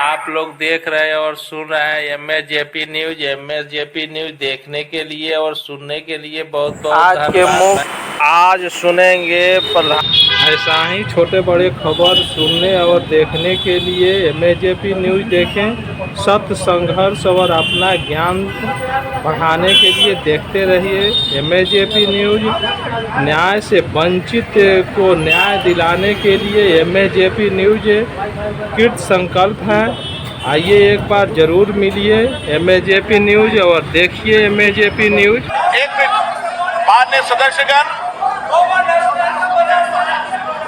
आप लोग देख रहे हैं और सुन रहे हैं एमएसजेपी न्यूज। एमएसजेपी न्यूज देखने के लिए और सुनने के लिए बहुत बहुत आज के धन्यवाद। आज सुनेंगे ऐसा ही छोटे बड़े खबर सुनने और देखने के लिए एमएसजेपी न्यूज देखें। सत्य, संघर्ष और अपना ज्ञान बढ़ाने के लिए देखते रहिए एमएसजेपी न्यूज। न्याय से वंचित को न्याय दिलाने के लिए एमएसजेपी न्यूज कृत संकल्प है। आइए एक बार जरूर मिलिए एमएसजेपी न्यूज और देखिए एमएसजेपी न्यूज। एक मिनट माननीय सदस्यगण,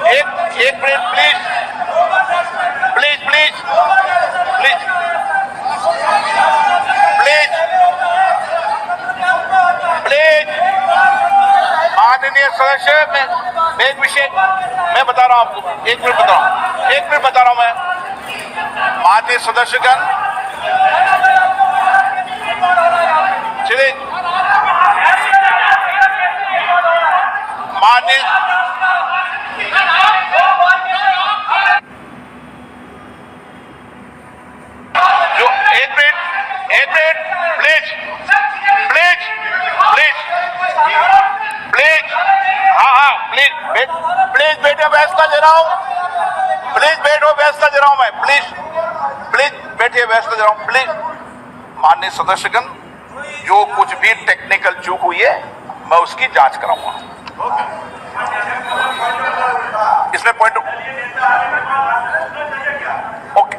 एक minute please please please please please please माननीय सदस्य, मैं एक विषय मैं बता रहा हूं आपको। एक मिनट बता रहा हूं मैं। माननीय सदस्यगण, चलिए माननीय जो एक minute please please please please हाँ प्लीज बेटे व्यवस्था दे रहा हूँ। प्लीज बैठो, व्यवस्था दे रहा हूँ मैं। प्लीज बैठिए, व्यवस्था दे रहा हूँ। प्लीज माननीय सदस्यगण, जो कुछ भी टेक्निकल चूक हुई है मैं उसकी जांच कराऊंगा। इसमें पॉइंट ओके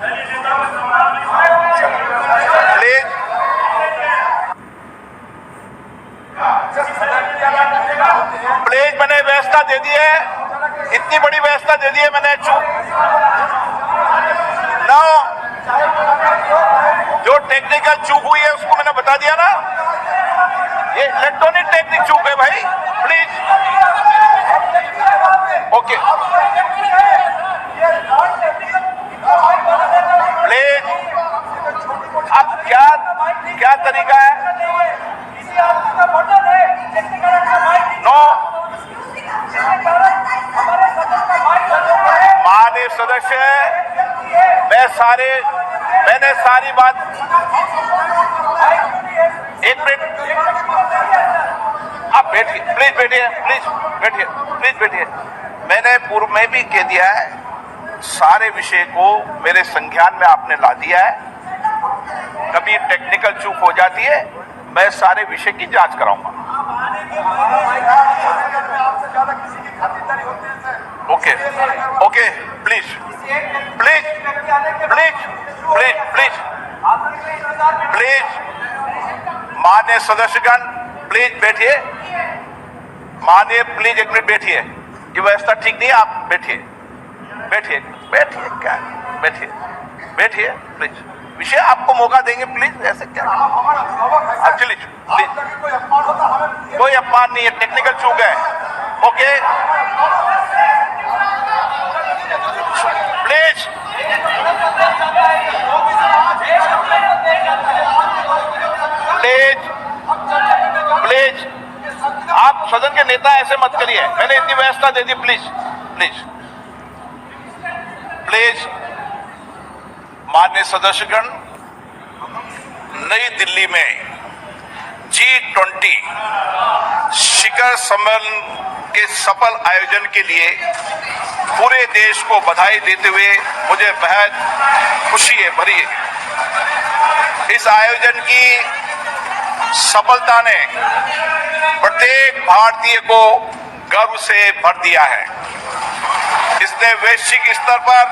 प्लीज मैंने व्यवस्था दे दी है, इतनी बड़ी व्यवस्था दे दी है मैंने। ना जो टेक्निकल चूक हुई है उसको मैंने बता दिया ना। ये इलेक्ट्रॉनिक टेक्निक चूक है भाई। Please okay please. अब क्या तरीका है? नो माननीय सदस्य, मैंने सारी बात। एक मिनट आप बैठिए, प्लीज बैठिए। मैंने पूर्व में भी कह दिया है, सारे विषय को मेरे संज्ञान में आपने ला दिया है। कभी टेक्निकल चूक हो जाती है, मैं सारे विषय की जांच कराऊंगा। ओके प्लीज माननीय सदस्यगण, प्लीज बैठिए। प्लीज एक मिनट बैठिए। ये व्यवस्था ठीक नहीं है, आप बैठिए क्या बैठिए प्लीज। विषय आपको मौका देंगे, प्लीज। ऐसे क्या चलिए प्लीज, कोई अपमान नहीं है, टेक्निकल चूक है। ओके प्लीज आप सदन के नेता ऐसे मत करिए। मैंने इतनी व्यवस्था दे दी। प्लीज माननीय सदस्यगण, नई दिल्ली में G20 शिखर सम्मेलन के सफल आयोजन के लिए पूरे देश को बधाई देते हुए मुझे बेहद खुशी भरी है। इस आयोजन की सफलता ने प्रत्येक भारतीय को गर्व से भर दिया है। इसने वैश्विक स्तर पर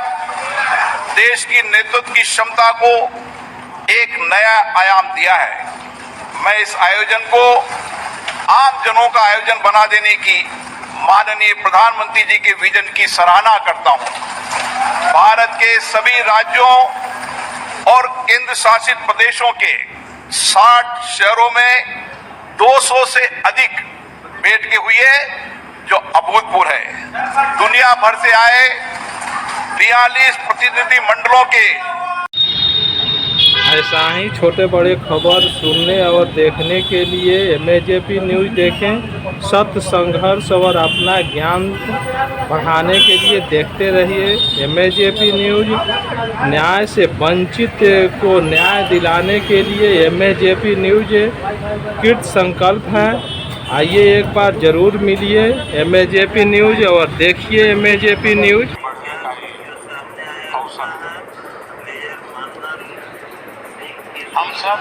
देश की नेतृत्व की क्षमता को एक नया आयाम दिया है। मैं इस आयोजन को आम जनों का आयोजन बना देने की माननीय प्रधानमंत्री जी के विजन की सराहना करता हूं। भारत के सभी राज्यों और केंद्र शासित प्रदेशों के 60 शहरों में 200 से अधिक बैठकें हुई है, जो अभूतपूर्व है। दुनिया भर से आए 42 प्रतिनिधि मंडलों के ऐसा ही छोटे बड़े खबर सुनने और देखने के लिए MAJP न्यूज़ देखें। सत्य, संघर्ष और अपना ज्ञान बढ़ाने के लिए देखते रहिए MAJP न्यूज़। न्याय से वंचित को न्याय दिलाने के लिए MAJP न्यूज़ कृत संकल्प है। आइए एक बार ज़रूर मिलिए MAJP न्यूज़ और देखिए MAJP न्यूज़। हम सब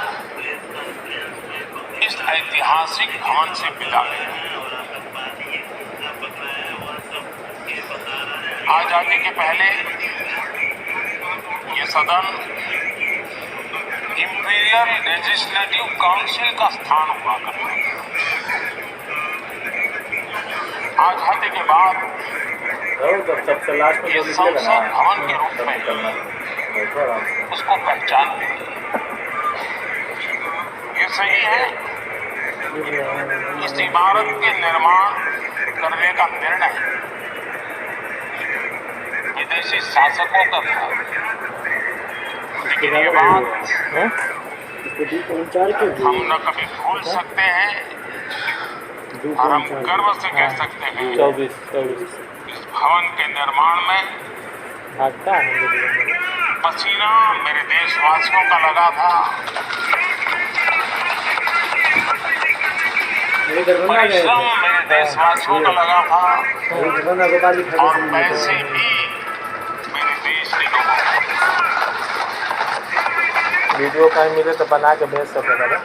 इस ऐतिहासिक भवन से विदा लें। आजादी के पहले ये सदन इंपीरियल लेजिस्लेटिव काउंसिल का स्थान हुआ करता था। आजादी के बाद ये संसद भवन के रूप में उसको पहचान मिली। ये सही है, इस इमारत के निर्माण करने का निर्णय विदेशी शासकों का था, लेकिन ये बात हम न कभी भूल सकते हैं और हम गर्व से कह सकते हैं 24 इस भवन के निर्माण में पसीना मेरे देशवासियों का लगा था, परिश्रम मेरे देशवासियों का लगा था और पैसे भी मेरे देश के लोगों को। वीडियो कहीं मिले तो बना के भेज सकते हैं।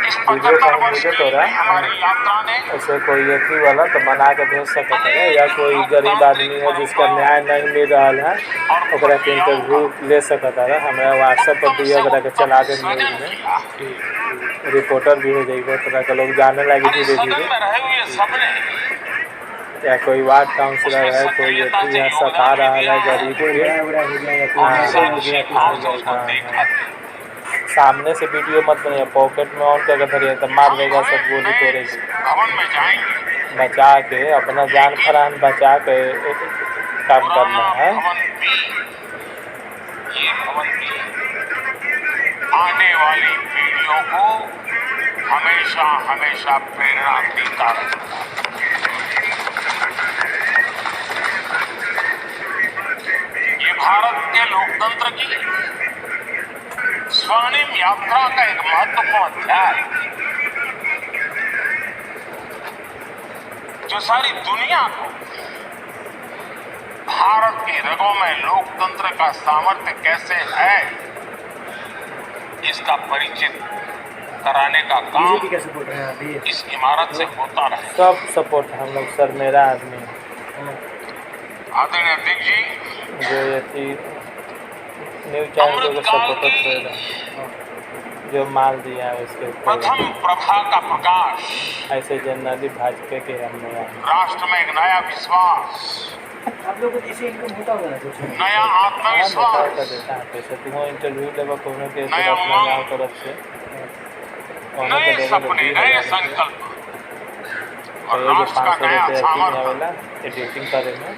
इस 75 वर्ष की हमारी यात्रा ने ऐसे कोई अथी वाला तो बना के भेज सकते हैं, या कोई गरीब आदमी है जिसका न्याय नहीं मिल रहा है ओकरा के इंटरव्यू ले सकता है। हमारा व्हाट्सएप पर दिया ओकरा के चला दे न्यूज़ में, रिपोर्टर भी हो जाएगा, तरह के लोग जाने लगे धीरे धीरे। या कोई वार्ड काउंसिलर है, कोई अथी है, सता रहा है गरीब के। सामने से वीडियो मत बनाइए, पॉकेट में ऑन करके धरिए तो मार देगा, सब गोली तोड़ेगी। बचा के अपना जान फरान बचा के काम करना है। आने वाली पीढ़ियों को हमेशा हमेशा प्रेरणा देता रहेगा। ये भारत के लोकतंत्र की स्वर्णिम यात्रा का एक महत्वपूर्ण अध्याय जो सारी दुनिया को भारत की रगों में लोकतंत्र का सामर्थ्य कैसे है इसका परिचित कराने का काम इस इमारत से होता रहे। सब सपोर्ट हम लोग सर, मेरा आदमी आदरणीय अध्यक्ष जी, जो ये न्यूज चैनल को सपोर्ट करेगा, जो माल दिया है उसके प्रथम प्रभा का प्रकाश, ऐसे जनरली भाजपा के हमने राष्ट्र में एक नया विश्वास, आप लोगों को जैसे इनकम होता होगा ना, नया आत्मविश्वास, देता है पैसा। तुम इंटरव्यू देगा कोनो के नया अपना गाँव तरफ से, नए सपने, नए संकल्प और राष्ट्र का नया सामर्थ्य एडिटिंग करे में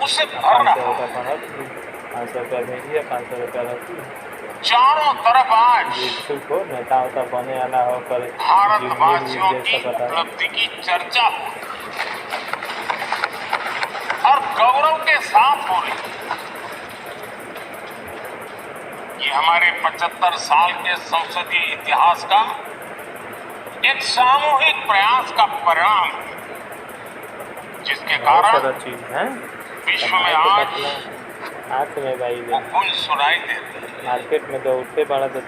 उसे भर रहा है। 500 रुपया भेजिए, 500 रुपया रखिए। चारों तरफ आज इच्छुक हो, नेता होता बने वाला हो कर भारतवासियों की उपलब्धि की चर्चा और गौरव के साथ हो रही। ये हमारे 75 साल के संसदीय इतिहास का एक सामूहिक प्रयास का परिणाम है, जिसके कारण चीज है विश्व में आज हाथ में भाई वो गूंज सुनाई देती है। मार्केट में तो उठते पड़ा तो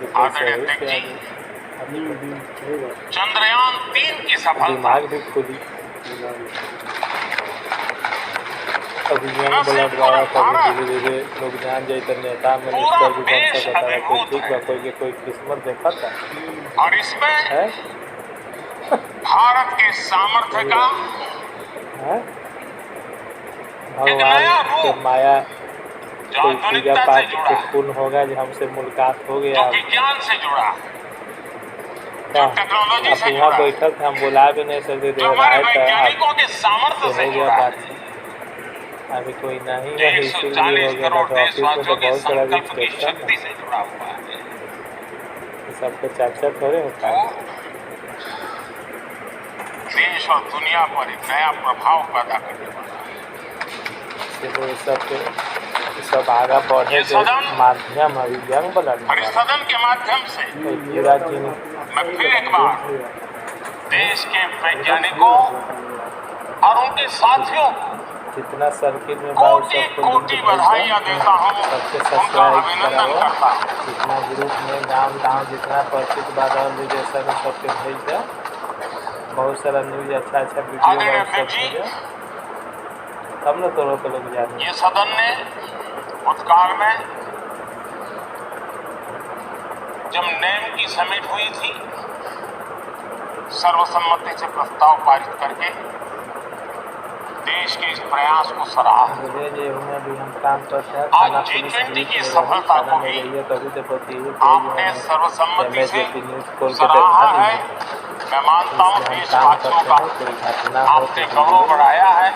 चंद्रयान 3 की सफलता दिमाग भी खुली। अभी ब्लड वाला कभी धीरे धीरे लोग जान जाए तो नेता मिनिस्टर भी बन सकता है। कोई ठीक बा, कोई किस्मत देखा था और इसमें है भारत के सामर्थ्य का है? भगवान के माया जो कोई पूजा आधुनिकता से पाठ जुड़ा के है, पुण्य होगा जो हमसे मुलाकात हो जो गया। विज्ञान से जुड़ा है, क्या टेक्नोलॉजी अब से यहाँ जुड़ा है, बैठल थे, हम बुला भी नहीं सकते जो हमारे थे। वैज्ञानिकों के सामर्थ्य से हो गया जुड़ा है। बात। अभी कोई नहीं है, इसीलिए 140 हो गया। करोड़ तो ऑफिस में तो देशवासियों के बहुत बड़ा संकल्प की रिस्ट्रिक्शन शक्ति से जुड़ा हुआ है। सबके चर्चा थोड़े होता है। देश और दुनिया पर एक नया प्रभाव पैदा करने वाला है। इसलिए सब आगे बढ़े के माध्यम अभी यंग और इस सदन के माध्यम से पूरा दिन मैं फिर एक बार देश के वैज्ञानिकों और उनके साथियों को जितना सर्किल में कोटि कोटि बधाइयाँ देता हूँ, सबसे उनका सब्सक्राइब अभिनंदन कराओ, करता हूँ। जितना ग्रुप में गाँव जितना परिचित बादल विदेशा में सबके भेज दे। बहुत सारा न्यूज अच्छा वीडियो आदरणीय सब अध्यक्ष जी, भेजे, तब न तो लोग जाने। ये सदन ने भूतकाल में जब नेम की समिट हुई थी, सर्वसम्मति से प्रस्ताव पारित करके देश के इस प्रयास को सराहा। भी हम काम करते हैं। आज G20 की सफलता को भी आपने सर्वसम्मति से सराहा है। मैं मानता हूँ देशवासियों का आपने गौरव बढ़ाया है।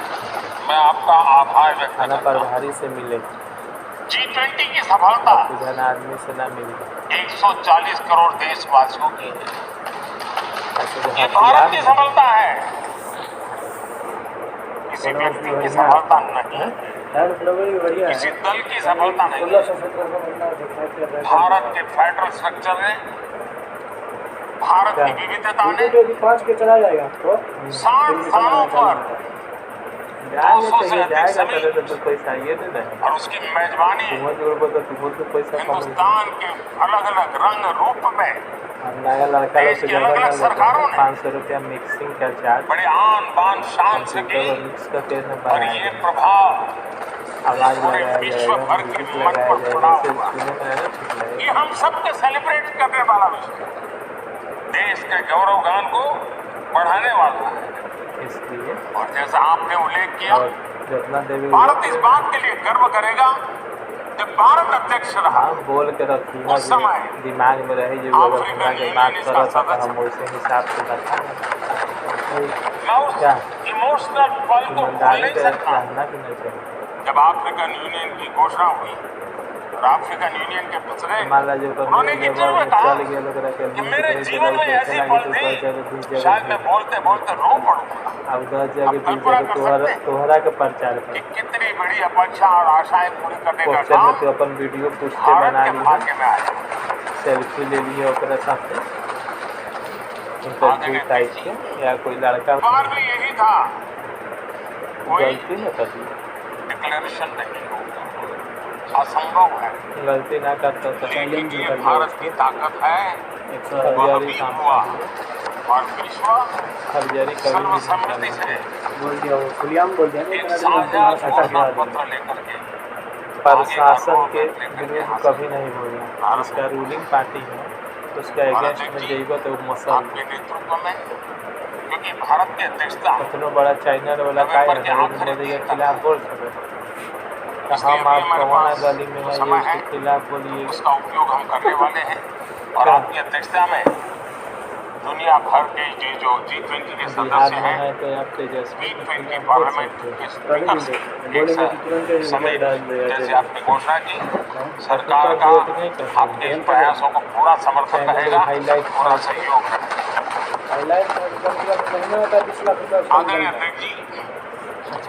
मैं आपका आभार व्यक्त करता हूँ। प्रभारी से मिले G20 की सफलता आदमी से ना मिले 140 करोड़ देशवासियों की है। ये भारत की सफलता है, किसी व्यक्ति की सफलता नहीं, किसी दल की सफलता नहीं। भारत के फेडरल स्ट्रक्चर ने, भारत की विविधता ने 60 सालों पर 200 से अधिक समिट और उसकी मेजबानी हिंदुस्तान के अलग अलग रंग रूप में नया लड़का देश की अलग अलग सरकारों ने 500 रुपया मिक्सिंग का चार्ज बड़े आन बान शान से की। मिक्स करके और ये प्रभाव आवाज पूरे लगाया विश्व भर के मन पर पड़ा हुआ है। ये हम सबके सेलिब्रेट करने वाला विषय है, देश के गौरव गान को बढ़ाने वाला है। इसलिए और जैसा आपने उल्लेख किया, जितना देवी भारत इस बात के लिए गर्व करेगा जब भारत अध्यक्ष रहा। बोल के रखिए उस समय दिमाग में रहे जो लोग अपना के बात करो तो हम वैसे हिसाब से बताएं। क्या इमोशनल पल को भूल नहीं सकता। रहना भी नहीं चाहिए। जब अफ्रीकन यूनियन की घोषणा हुई और अफ्रीकन यूनियन के प्रेसिडेंट उन्होंने इंटरव्यू में कहा कि मेरे जीवन में ऐसी पल थी शायद मैं बोलते बोलते रो पड़ूंगा। अब 10 जगह तोहरा के प्रचार कर कितनी बड़ी अपेक्षा और आशाएं पूरी करने का पोस्टर काम में तो अपन वीडियो पूछते बना भारत के भाग्य में आया। सेल्फी ले लिए ओकरा साथ इंटरव्यू टाइप के या कोई लड़का बार भी यही था, कोई गलती न कर दी, डिक्लेरेशन नहीं होगा, असंभव है। गलती ना करता तो लेकिन ये भारत की ताकत है, वह भी हुआ और विश्व सर्वसम्मति से एक साझा पत्र लेकर के प्रशासन के विरुद्ध कभी नहीं बोलना। जिसका रूलिंग पार्टी है उसका अगेंस्ट में जाइएगा तो मसल आपके नेतृत्व में, क्योंकि भारत की अध्यक्षता इतना बड़ा चाइना वाला का मोदी के खिलाफ बोल सकते हम आप कौन गली में है उसके खिलाफ बोलिए, उसका उपयोग हम करने वाले हैं। और आपकी अध्यक्षता में दुनिया भर के ये जो G20 के सदस्य हैं, G20 पार्लियामेंट के स्पीकर समेत जैसे आपने घोषणा की, सरकार का आपके इन प्रयासों को पूरा समर्थन रहेगा, पूरा सहयोग रहेगा। आदरणीय अध्यक्ष जी,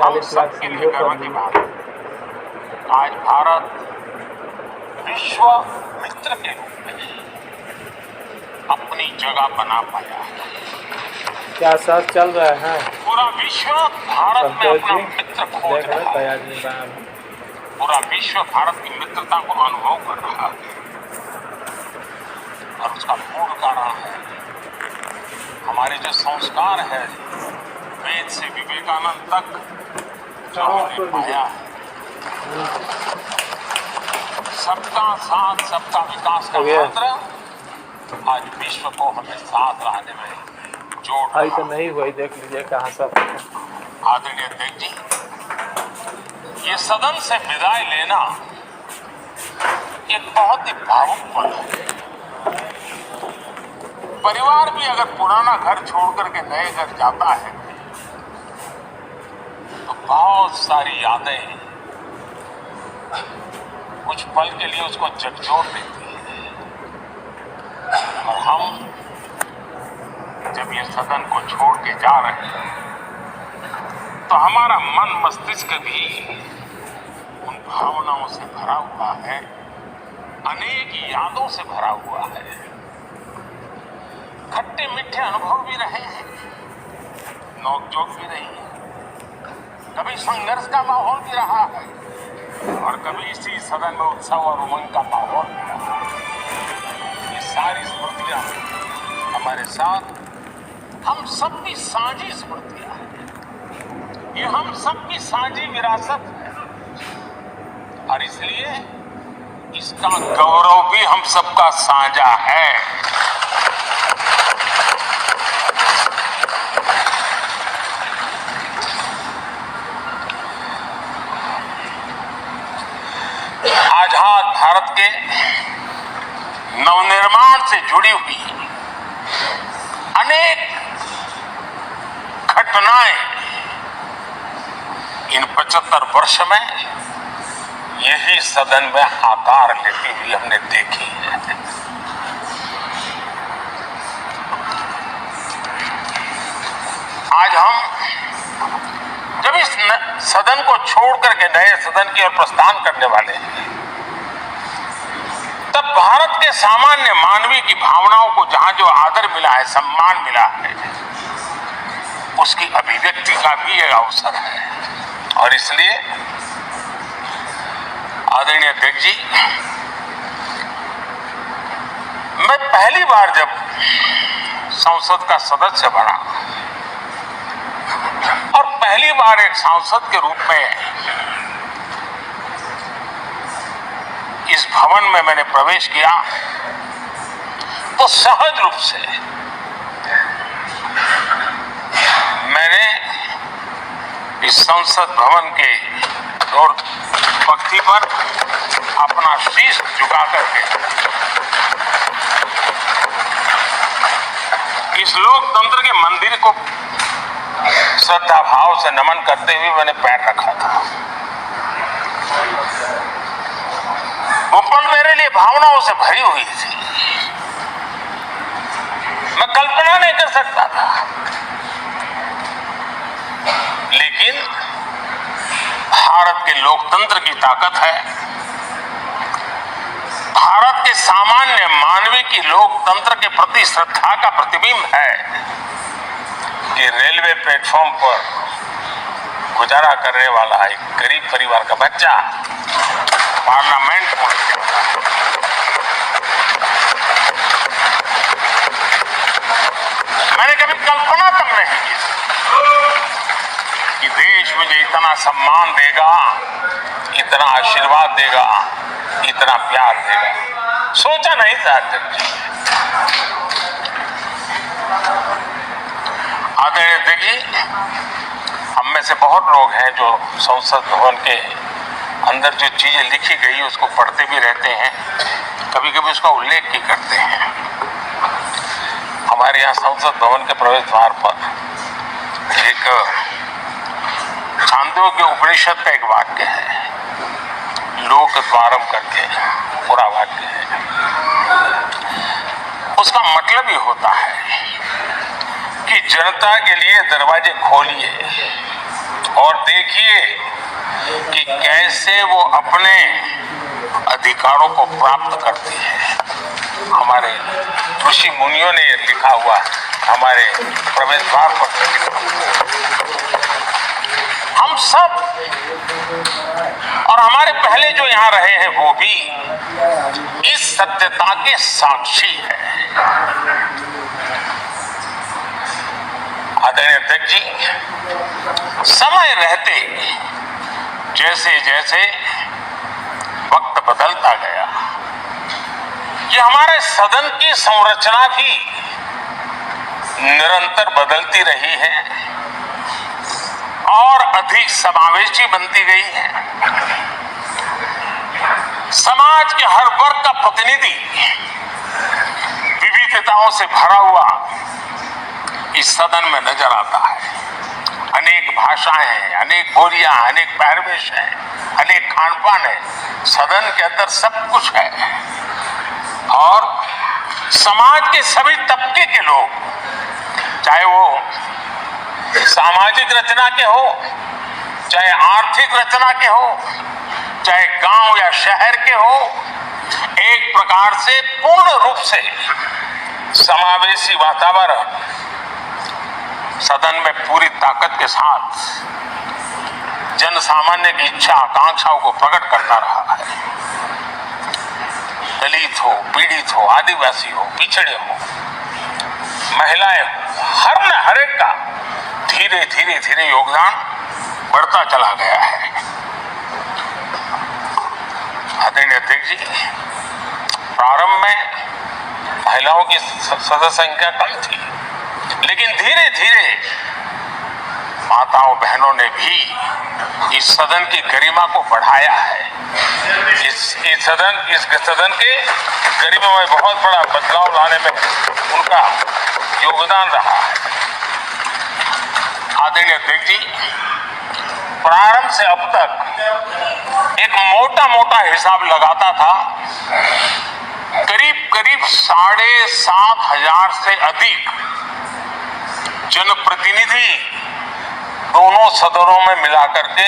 हम सबके लिए गर्व की बात है, आज भारत विश्व मित्र के रूप में अपनी जगह बना पाया है। क्या सब चल रहा है? पूरा विश्व भारत में अपना मित्र खोज रहा है। पूरा विश्व भारत की मित्रता को अनुभव कर रहा है और उसका मूल कारण है हमारे जो संस्कार है, वेद से विवेकानंद तक जो हमने पाया है, सबका साथ सबका विकास का मंत्र आज विश्व को हमें साथ लाने में जोड़ रहा है। तो नहीं हुई, देख लीजिए कहाँ सब। आदरणीय अध्यक्ष जी, ये सदन से विदाई लेना एक बहुत ही भावुक पल है। परिवार भी अगर पुराना घर छोड़ करके नए घर जाता है तो बहुत सारी यादें कुछ पल के लिए उसको झकझोर देती हैं। और हम जब ये सदन को छोड़ के जा रहे हैं तो हमारा मन मस्तिष्क भी उन भावनाओं से भरा हुआ है, अनेक यादों से भरा हुआ है। खट्टे मीठे अनुभव भी रहे हैं, नोकझोंक भी रही है, कभी संघर्ष का माहौल भी रहा है और कभी इसी सदन में उत्सव और उमंग का माहौल भी रहा है। ये सारी स्मृतियां हमारे साथ हम सबकी साझी स्मृतियां हैं, ये हम सबकी साझी विरासत है और इसलिए इसका गौरव भी हम सबका साझा है। आजाद भारत के नवनिर्माण से जुड़ी हुई अनेक घटनाएं इन 75 वर्ष में यही सदन में आकार लेती हुई हमने देखी है। आज हम जब इस सदन को छोड़ करके नए सदन की ओर प्रस्थान करने वाले हैं, तब भारत के सामान्य मानवीय की भावनाओं को जहां जो आदर मिला है, सम्मान मिला है, उसकी अभिव्यक्ति का भी यह अवसर है। और इसलिए आदरणीय अध्यक्ष जी, मैं पहली बार जब संसद का सदस्य बना और पहली बार एक सांसद के रूप में इस भवन में मैंने प्रवेश किया, तो सहज रूप से मैंने इस संसद भवन के दौर पक्ति पर अपना शीश झुका करके इस लोकतंत्र के मंदिर को श्रद्धा भाव से नमन करते हुए मैंने पैर रखा था। वो पल मेरे लिए भावनाओं से भरी हुई थी, मैं कल्पना नहीं कर सकता था, लेकिन भारत के लोकतंत्र की ताकत है, भारत के सामान्य मानवीय की लोकतंत्र के प्रति श्रद्धा का प्रतिबिंब है कि रेलवे प्लेटफॉर्म पर गुजारा करने वाला एक गरीब परिवार का बच्चा पार्लियामेंट पहुंच जाता है। मैंने कभी कल्पना तक नहीं की कि देश मुझे इतना सम्मान देगा, इतना आशीर्वाद देगा, इतना प्यार देगा, सोचा नहीं था अध्यक्ष जी। आदरणीय अध्यक्ष जी, हम में से बहुत लोग हैं जो संसद भवन के अंदर जो चीजें लिखी गई उसको पढ़ते भी रहते हैं, कभी कभी उसका उल्लेख भी करते हैं। हमारे यहाँ संसद भवन के प्रवेश द्वार पर एक छांदोग्य उपनिषद का एक वाक्य है, लोक द्वारम करके पूरा वाक्य है। उसका मतलब ये होता है कि जनता के लिए दरवाजे खोलिए और देखिए कि कैसे वो अपने अधिकारों को प्राप्त करती है। हमारे ऋषि मुनियों ने ये लिखा हुआ हमारे प्रवेश द्वार पर। हम सब और हमारे पहले जो यहाँ रहे हैं वो भी इस सत्यता के साक्षी है। आदरणीय अध्यक्ष जी, समय रहते जैसे जैसे वक्त बदलता गया, ये हमारे सदन की संरचना भी निरंतर बदलती रही है और अधिक समावेशी बनती गई है। समाज के हर वर्ग का प्रतिनिधि विविधताओं से भरा हुआ इस सदन में नजर आता है। अनेक भाषाएं हैं, अनेक बोलियां, अनेक पहरवेश हैं, अनेक खान पान है। सदन के अंदर सब कुछ है और समाज के सभी तबके के लोग, चाहे वो सामाजिक रचना के हो, चाहे आर्थिक रचना के हो, चाहे गांव या शहर के हो, एक प्रकार से पूर्ण रूप से समावेशी वातावरण सदन में पूरी ताकत के साथ जन सामान्य की इच्छा आकांक्षाओं को प्रकट करता रहा है। दलित हो, पीड़ित हो, आदिवासी हो, पिछड़े हो, महिलाएं हो, हर एक का धीरे धीरे धीरे योगदान बढ़ता चला गया है। आदरणीय अध्यक्ष जी, प्रारंभ में महिलाओं की सदस्य संख्या कम थी, लेकिन धीरे धीरे माताओं बहनों ने भी इस सदन की गरिमा को बढ़ाया है। इस सदन के गरिमा में बहुत बड़ा बदलाव लाने में उनका योगदान रहा है। आदरणीय अध्यक्ष जी, प्रारंभ से अब तक एक मोटा हिसाब लगाता था, करीब 7,500 से अधिक जनप्रतिनिधि दोनों सदनों में मिलाकर के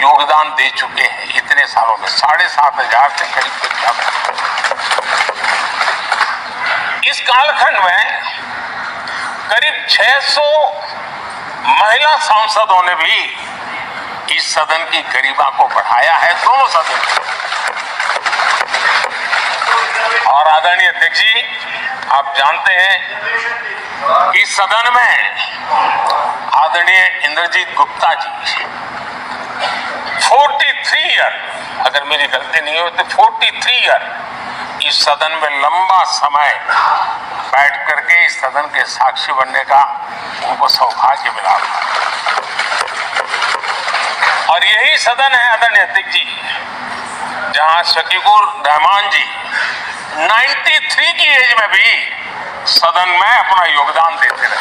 योगदान दे चुके हैं। इतने सालों में 7,500 से करीब। इस कालखंड में करीब 600 महिला सांसदों ने भी इस सदन की गरिमा को बढ़ाया है, दोनों सदन। और आदरणीय अध्यक्ष जी, आप जानते हैं कि इस सदन में आदरणीय इंद्रजीत गुप्ता जी 43 ईयर, अगर मेरी गलती नहीं हो तो 43 ईयर इस सदन में लंबा समय बैठ करके इस सदन के साक्षी बनने का उनको सौभाग्य मिला। और यही सदन है आदरणीय अध्यक्ष जी, जहां शकीकुर रहमान जी 93 की एज में भी सदन में अपना योगदान देते रहे,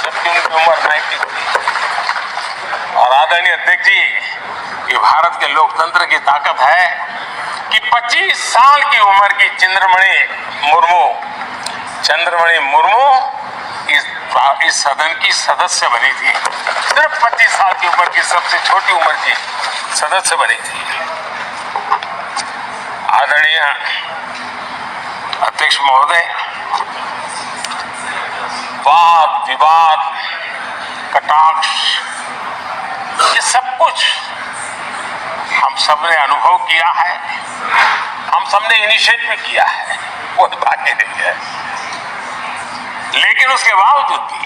जबकि उनकी उम्र 93। और आदरणीय अध्यक्ष जी, ये भारत के लोकतंत्र की ताकत है कि 25 साल की उम्र की चंद्रमणि मुर्मू इस सदन की सदस्य बनी थी। सिर्फ 25 साल की उम्र की सबसे छोटी उम्र की सदस्य बनी थी। आदरणीय अध्यक्ष महोदय, वाद विवाद, कटाक्ष, ये सब कुछ हम सबने अनुभव किया है, हम सबने इनिशिएट भी किया है, कोई बात नहीं है। लेकिन उसके बावजूद भी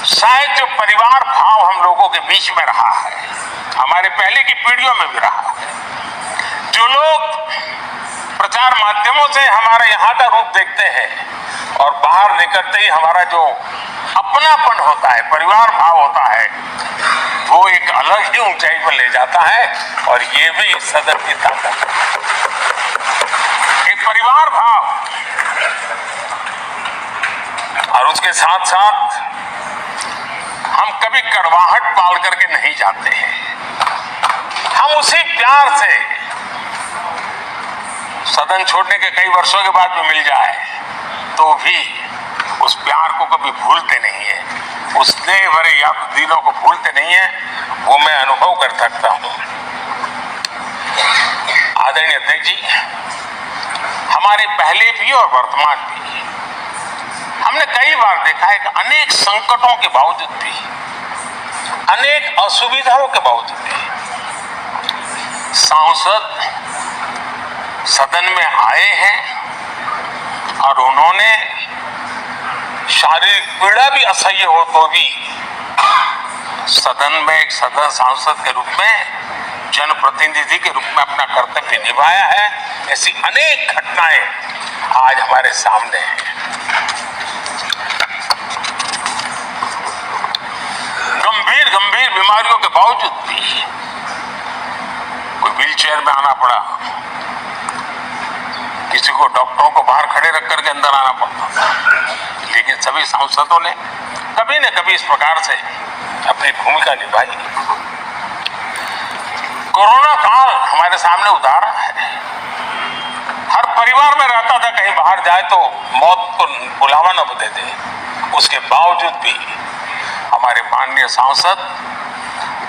शायद जो परिवार भाव हम लोगों के बीच में रहा है, हमारे पहले की पीढ़ियों में भी रहा है, जो लोग प्रचार माध्यमों से हमारे यहाँ का रूप देखते हैं और बाहर निकलते ही हमारा जो अपनापन होता है, परिवार भाव होता है, वो एक अलग ही ऊंचाई पर ले जाता है। और ये भी इस सदन की ताकत है, एक परिवार भाव। और उसके साथ साथ हम कभी कड़वाहट पाल करके नहीं जाते हैं। हम उसी प्यार से सदन छोड़ने के कई वर्षों के बाद भी मिल जाए तो भी उस प्यार को कभी भूलते नहीं है, उस स्नेह भरे याद दिनों को भूलते नहीं है, वो मैं अनुभव कर सकता हूं। आदरणीय अध्यक्ष जी, हमारे पहले भी और वर्तमान भी हमने कई बार देखा है कि अनेक संकटों के बावजूद भी, अनेक असुविधाओं के बावजूद भी सांसद सदन में आए हैं और उन्होंने शारीरिक पीड़ा भी असह्य हो तो भी सदन में एक सदन सांसद के रूप में, जनप्रतिनिधि के रूप में अपना कर्तव्य निभाया है। ऐसी अनेक घटनाएं आज हमारे सामने हैं। गंभीर बीमारियों के बावजूद भी कोई व्हीलचेयर में आना पड़ा, किसी को डॉक्टरों को बाहर खड़े रख करके अंदर आना पड़ता, लेकिन सभी सांसदों ने कभी न कभी इस प्रकार से अपनी भूमिका निभाई। कोरोना काल हमारे सामने उदाहरण है। हर परिवार में रहता था कहीं जाए तो मौत को बुलावा न दे दे, उसके बावजूद भी हमारे माननीय सांसद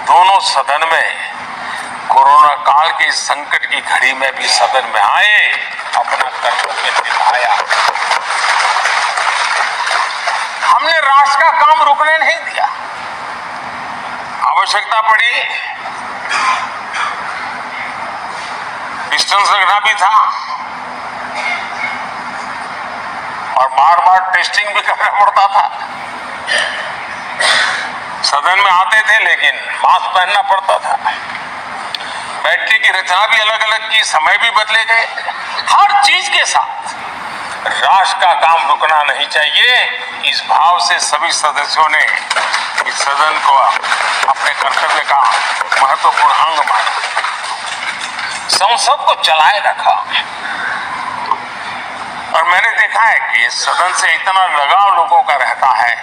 दोनों सदन में कोरोना काल के इस संकट की घड़ी में भी सदन में आए, अपना कर्तव्य निभाया। हमने राष्ट्र का काम रुकने नहीं दिया। आवश्यकता पड़ी, डिस्टेंस रखना भी था और बार बार टेस्टिंग भी करना पड़ता था। सदन में आते थे लेकिन मास्क पहनना पड़ता था। बैठने की रचना भी अलग अलग की, समय भी बदले गए। हर चीज के साथ राष्ट्र का काम रुकना नहीं चाहिए, इस भाव से सभी सदस्यों ने इस सदन को अपने कर्तव्य का महत्वपूर्ण अंग माना, संसद को चलाए रखा। और मैंने देखा है कि इस सदन से इतना लगाव लोगों का रहता है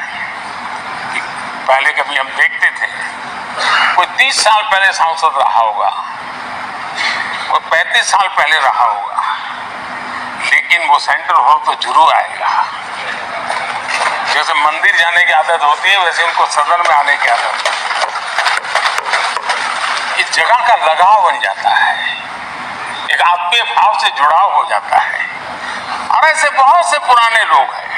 कि पहले कभी हम देखते थे कोई 30 साल पहले सांसद रहा होगा, कोई 35 साल पहले रहा होगा, लेकिन वो सेंट्रल हॉल तो जरूर आएगा। जैसे मंदिर जाने की आदत होती है वैसे उनको सदन में आने की आदत है। इस जगह का लगाव बन जाता है, एक आत्मीय भाव से जुड़ाव हो जाता है। और ऐसे बहुत से पुराने लोग हैं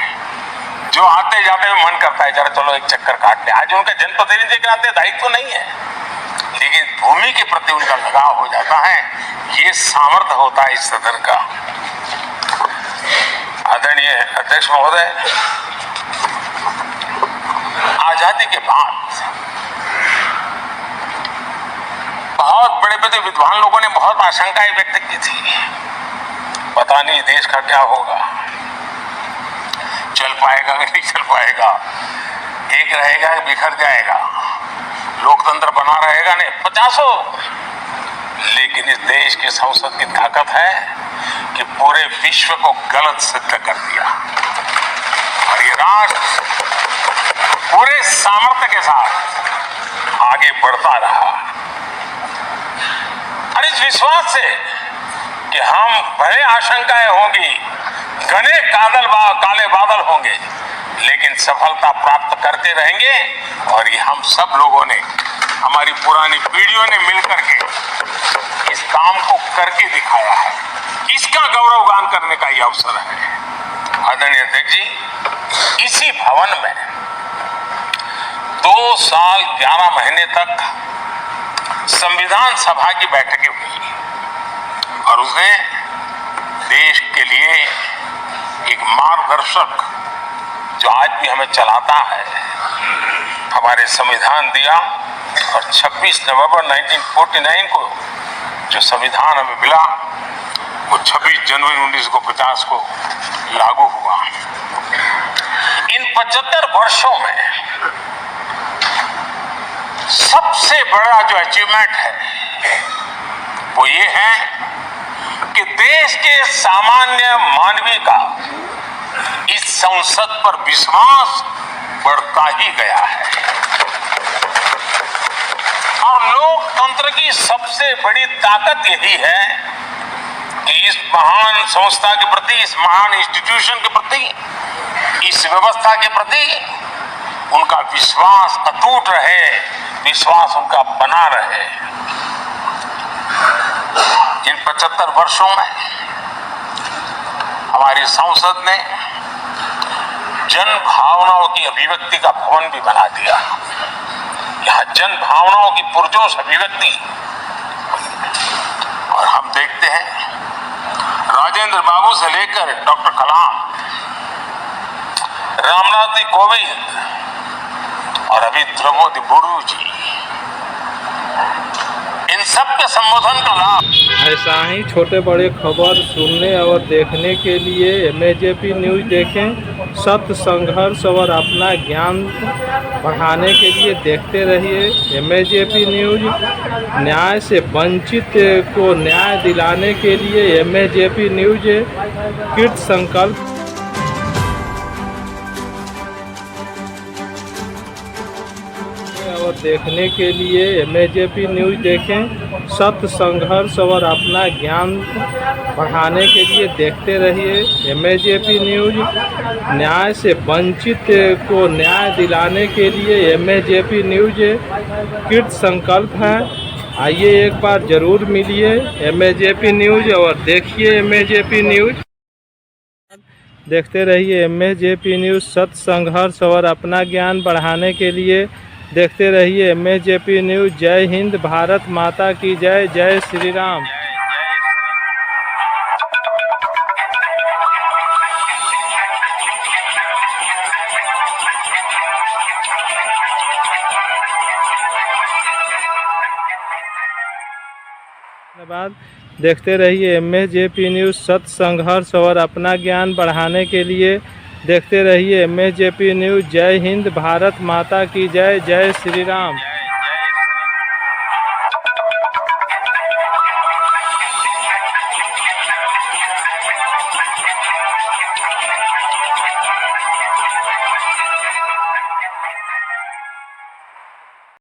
जो आते जाते हुए मन करता है जरा चलो एक चक्कर काट ले। आज उनका जनप्रतिनिधि के नाते दायित्व तो नहीं है, लेकिन भूमि के प्रति उनका लगाव हो जाता है। ये सामर्थ्य होता है इस सदन का। आदरणीय अध्यक्ष महोदय, आजादी के बाद बहुत बड़े बड़े विद्वान लोगों ने बहुत आशंकाएं व्यक्त की थी, पता नहीं देश का क्या होगा, चल पाएगा कि नहीं चल पाएगा, एक रहेगा कि बिखर जाएगा, लोकतंत्र बना रहेगा नहीं, 50। लेकिन इस देश की संसद की ताकत है कि पूरे विश्व को गलत सिद्ध कर दिया और ये राष्ट्र पूरे सामर्थ्य के साथ आगे बढ़ता रहा। और इस विश्वास से कि हम भले आशंकाएं होंगी, घने काले बादल होंगे, लेकिन सफलता प्राप्त करते रहेंगे। और ये हम सब लोगों ने, हमारी पुरानी पीढ़ियों ने मिलकर के इस काम को करके दिखाया है। इसका गौरवगान करने का ये अवसर है। आदरणीय अध्यक्ष जी, इसी भवन में 2 साल 11 महीने तक संविधान सभा की बैठकें हुई और उसने देश के लिए एक मार्गदर्शक जो आज भी हमें चलाता है, हमारे संविधान दिया। और 26 नवंबर 1949 को जो संविधान हमें मिला वो 26 जनवरी 1950 को लागू हुआ। इन 75 वर्षों में सबसे बड़ा जो अचीवमेंट है वो ये है कि देश के सामान्य मानवी का इस संसद पर विश्वास बढ़ता ही गया है। और लोकतंत्र की सबसे बड़ी ताकत यही है कि इस महान संस्था के प्रति, इस महान इंस्टीट्यूशन के प्रति, इस व्यवस्था के प्रति उनका विश्वास अटूट रहे, विश्वास उनका बना रहे। इन 75 वर्षों में हमारी संसद ने जन भावनाओं की अभिव्यक्ति का भवन भी बना दिया। यहाँ जन भावनाओं की पुरजोश अभिव्यक्ति। और हम देखते हैं राजेंद्र बाबू से लेकर डॉक्टर कलाम, रामनाथ कोविंद और अभी द्रौपदी मुर्मू जी, इन सब के संबोधन का लाभ। ऐसा ही छोटे बड़े खबर सुनने और देखने के लिए MAJP न्यूज़ देखें। सत्य, संघर्ष और अपना ज्ञान बढ़ाने के लिए देखते रहिए MAJP न्यूज़। न्याय से वंचित को न्याय दिलाने के लिए MAJP न्यूज़ कृत संकल्प। और देखने के लिए MAJP न्यूज़ देखें। सत्य संघर्ष और अपना ज्ञान बढ़ाने के लिए देखते रहिए MAJP न्यूज। न्याय से वंचित को न्याय दिलाने के लिए MAJP न्यूज कृत संकल्प है। आइए एक बार जरूर मिलिए MAJP न्यूज और देखिए MAJP न्यूज। देखते रहिए MAJP न्यूज। सत्य संघर्ष और अपना ज्ञान बढ़ाने के लिए देखते रहिए MAJP न्यूज। जय हिंद, भारत माता की जय, जय श्री राम। धन्यवाद। देखते रहिए MAJP न्यूज। सत्य संघर्ष और अपना ज्ञान बढ़ाने के लिए देखते रहिए MAJP न्यूज। जय हिंद, भारत माता की जय, जय श्री राम।